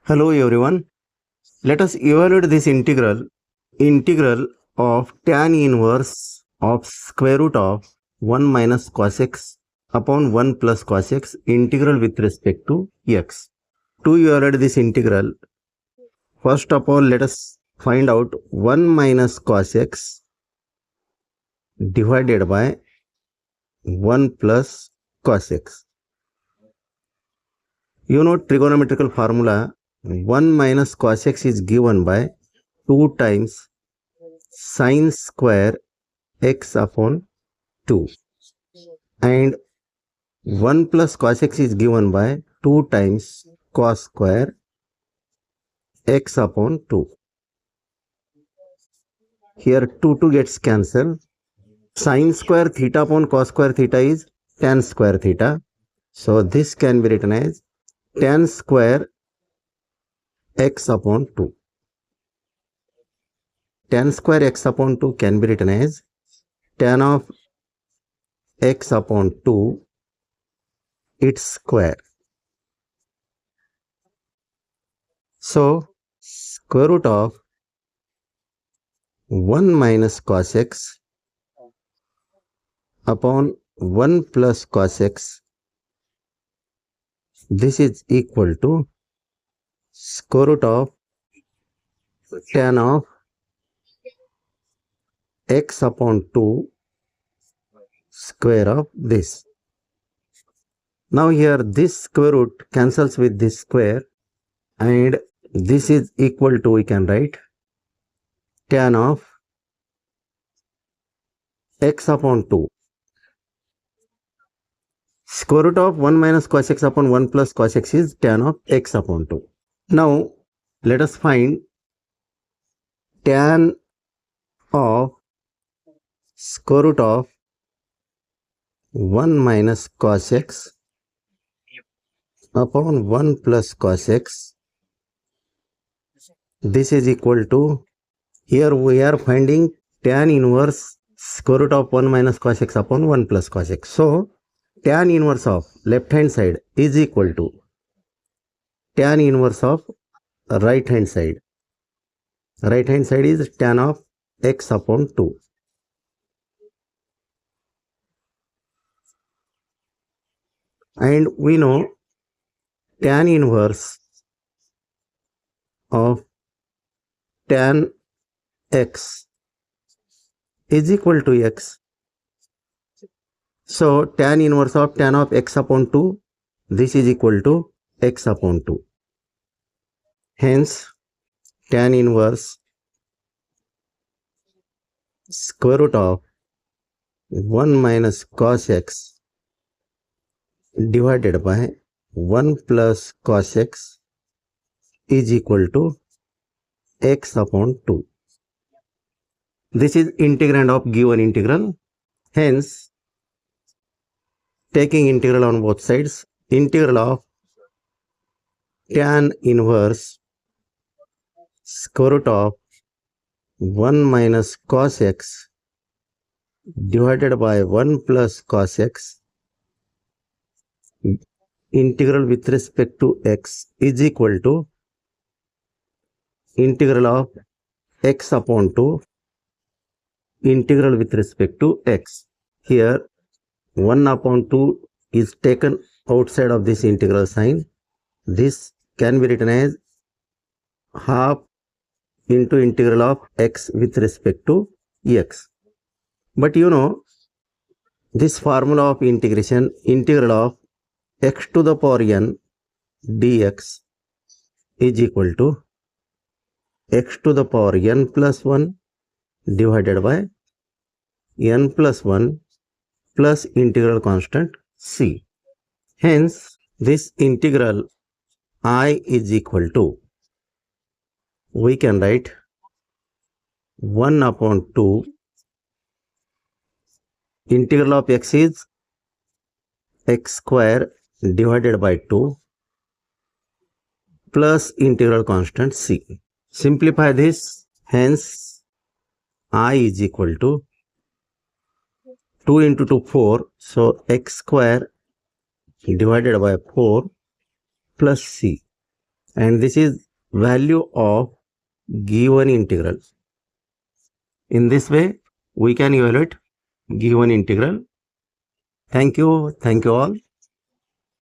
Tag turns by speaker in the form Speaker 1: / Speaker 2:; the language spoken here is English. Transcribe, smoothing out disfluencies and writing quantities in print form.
Speaker 1: Hello everyone. Let us evaluate this integral of tan inverse of square root of 1 minus cos x upon 1 plus cos x integral with respect to x. To evaluate this integral, first of all let us find out 1 minus cos x divided by 1 plus cos x. You know trigonometrical formula 1 minus cos x is given by 2 times sin square x upon 2 and 1 plus cos x is given by 2 times cos square x upon 2. Here 2 gets cancelled. Sin square theta upon cos square theta is tan square theta. So this can be written as tan square x upon 2. Tan square x upon 2 can be written as tan of x upon 2 its square. So square root of 1 minus cos x upon 1 plus cos x, this is equal to square root of tan of x upon 2 square of this. Now here this square root cancels with this square and this is equal to, we can write tan of x upon 2. Square root of 1 minus cos x upon 1 plus cos x is tan of x upon 2. Now let us find tan of square root of 1 minus cos x upon 1 plus cos x. This is equal to, here we are finding tan inverse square root of 1 minus cos x upon 1 plus cos x. So tan inverse of left hand side is equal to tan inverse of right hand side. Right hand side is tan of x upon 2. And we know tan inverse of tan x is equal to x. So tan inverse of tan of x upon 2, this is equal to x upon 2. Hence tan inverse square root of 1 minus cos x divided by 1 plus cos x is equal to x upon 2. This is integrand of given integral. Hence, taking integral on both sides, integral of tan inverse square root of 1 minus cos x divided by 1 plus cos x integral with respect to x is equal to integral of x upon 2 integral with respect to x. Here 1 upon 2 is taken outside of this integral sign. This can be written as half into integral of x with respect to x. But you know, this formula of integration, integral of x to the power n dx is equal to x to the power n plus 1 divided by n plus 1 plus integral constant c. Hence, this integral I is equal to, we can write 1 upon 2 integral of x is x square divided by 2 plus integral constant c. Simplify this, hence I is equal to 2 into 2 4, so x square divided by 4 plus c. and this is value of given integral. In this way, we can evaluate given integral. Thank you all.